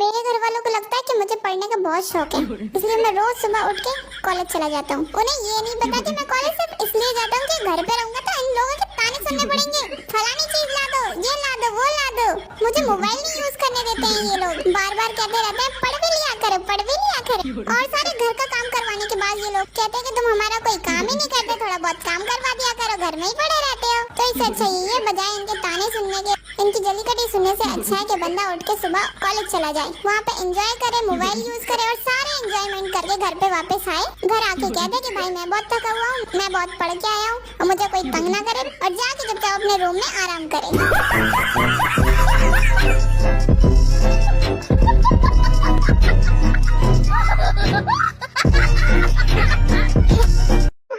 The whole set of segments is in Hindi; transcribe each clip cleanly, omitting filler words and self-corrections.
मेरे घर वालों को लगता है कि मुझे पढ़ने का बहुत शौक है, इसलिए मैं रोज सुबह उठ के कॉलेज चला जाता हूँ। उन्हें ये नहीं पता कि मैं कॉलेज सिर्फ इसलिए जाता हूँ कि घर पे रहूंगा तो इन लोगों के ताने सुनने पड़ेंगे। फलानी चीज ला दो, ये ला दो, वो ला दो। मुझे मोबाइल नहीं यूज करने देते हैं ये लोग। बार बार कहते रहते हैं पढ़ भी लिया करो, पढ़ भी लिया करो। और सारे घर का काम करवाने के बाद ये लोग कहते हैं कि तुम हमारा कोई काम ही नहीं करते, थोड़ा बहुत काम करवा दिया करो, घर में ही पड़े रहते हो। तो इससे अच्छा ये बजाय इनके ताने सुनने के, इनकी जली कटी सुनने से अच्छा है कि बंदा उठ के सुबह कॉलेज चला जाए, वहाँ पे एंजॉय करे, मोबाइल यूज करे और सारे एंजॉयमेंट करके घर पे वापस आए। घर आके कह दे कि भाई मैं बहुत थका हुआ हूँ, मैं बहुत पढ़ के आया हूँ और मुझे कोई तंग ना करे, और जाके चुपचाप अपने रूम में आराम करे।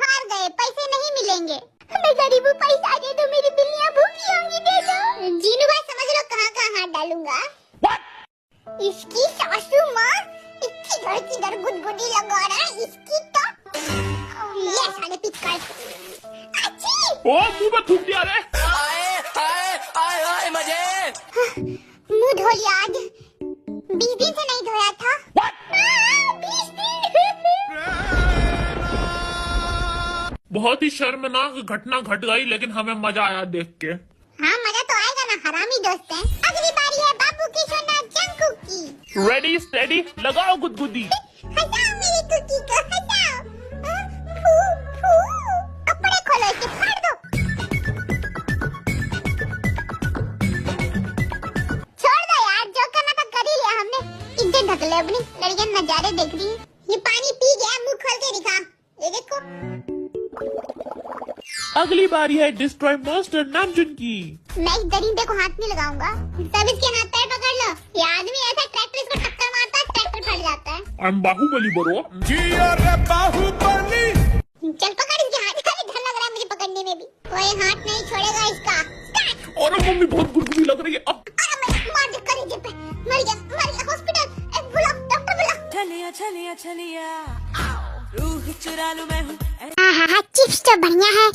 हार गए, पैसे नहीं मिलेंगे। मैं गरीब हूँ, पैसा दे दो, मेरी बिल्लियाँ भूखी होंगी, दे दो। जीनू भाई समझ लो कहाँ कहाँ हाथ डालूंगा। इसकी सासू माँ इधर गुदगुदी लगा रहा है, इसकी तो ये साले पिचकार। ओ मुंह में थूक दिया रे। आए मजे। मुंह धो लिया आज, 20 दिन से नहीं धोया था। 20 दिन। बहुत ही शर्मनाक घटना घट गई, लेकिन हमें मजा आया देख के। हाँ मजा तो आएगा ना, हरामी दोस्त हैं। अगली बारी है बाबू की सोना जंकू की। रेडी स्टेडी लगाओ गुदगुदी। हटाओ मेरी कुकी को, हटाओ। फू फू, कपड़े खोलो, इसे फाड़ दो। छोड़ दो यार, जो करना था कर ही लिया हमने। इज्जत ढक ले अपनी, लड़कियां नजारे देख रही हैं। ये पानी पी गया, मुंह खोल के दिखा, ये देखो। अगली बारी है डिस्ट्रॉय मॉन्स्टर नामजुन की। मैं इस दरिंदे को हाथ नहीं लगाऊंगा, सब इसके हाथ पैर पकड़ लो। ये आदमी ऐसा ट्रैक्टर इसको टक्कर मारता है, ट्रैक्टर फट जाता है। I'm बाहुबली बरो। जी और बाहुबली। चल पकड़ इसके हाथ, अरे डर लग रहा है मुझे पकड़ने में भी। कोई हाथ नहीं छोड़ेगा इसका। और मम्मी बहुत गुदगुदी लग रही है। अरे मैं मार दे कलेजे पे, मर गया हॉस्पिटल, बुला डॉक्टर बुला। चलिया रूह चुरा लूं मैं हूं। हाँ चिप्स तो बढ़िया है,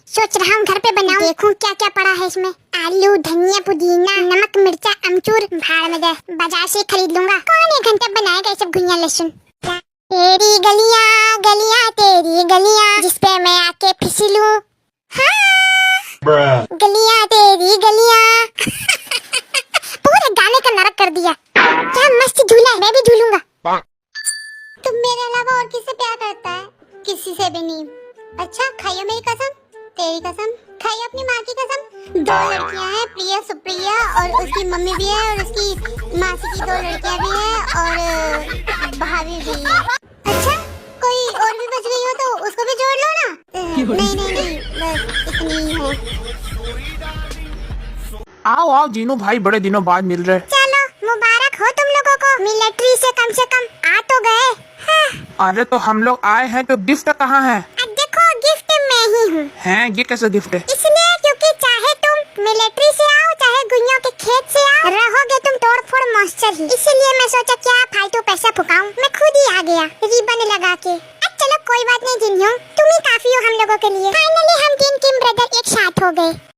सोच रहा हूँ घर पे बनाऊं। देखूं क्या क्या पड़ा है इसमें, आलू, धनिया, पुदीना, नमक, मिर्चा, अमचूर। भाड़ में जाए, बाजार से खरीद लूंगा। कौन एक घंटे बनाएगा ये सब घुइयां लहसुन। तेरी गलियां गलियां तेरी गलियां, जिसपे मैं आके फिसलूं। हाँ गलियां तेरी गलियां। पूरे गाने का नरक कर दिया। क्या मस्त झूला है, मैं भी झूलूंगा। तुम मेरे अलावा और किससे प्यार करता है? किसी से भी नहीं। अच्छा खाइयो मेरी कसम, तेरी कसम, खाइयो अपनी माँ की कसम। 2 लड़कियां हैं, प्रिया, सुप्रिया, और उसकी मम्मी भी है, और उसकी मासी की 2 लड़कियां भी हैं, और भाभी भी है। अच्छा कोई और भी बच गई हो तो उसको भी जोड़ लो ना। नहीं बस इतनी ही है। आओ जीनू भाई, बड़े दिनों बाद मिल रहे। चलो मुबारक हो तुम लोगों को, मिलिट्री से कम आ तो गए। हाँ। अरे तो हम लोग आए हैं, तो गिफ्ट कहाँ है? अब देखो गिफ्ट मैं ही हूँ। हैं ये कैसे गिफ्ट है? इसलिए क्योंकि चाहे तुम मिलिट्री से आओ, चाहे गुइयों के खेत से आओ, रहोगे तुम तोड़-फोड़ मॉन्स्टर ही। इसलिए मैं सोचा क्या फालतू पैसा फुकाऊं, मैं खुद ही आ गया रिबन लगा के। अब चलो कोई बात नहीं जिन्हों, तुम ही काफी हो हम लोगों के लिए। फाइनली हम 3 किम ब्रदर एक साथ हो गए।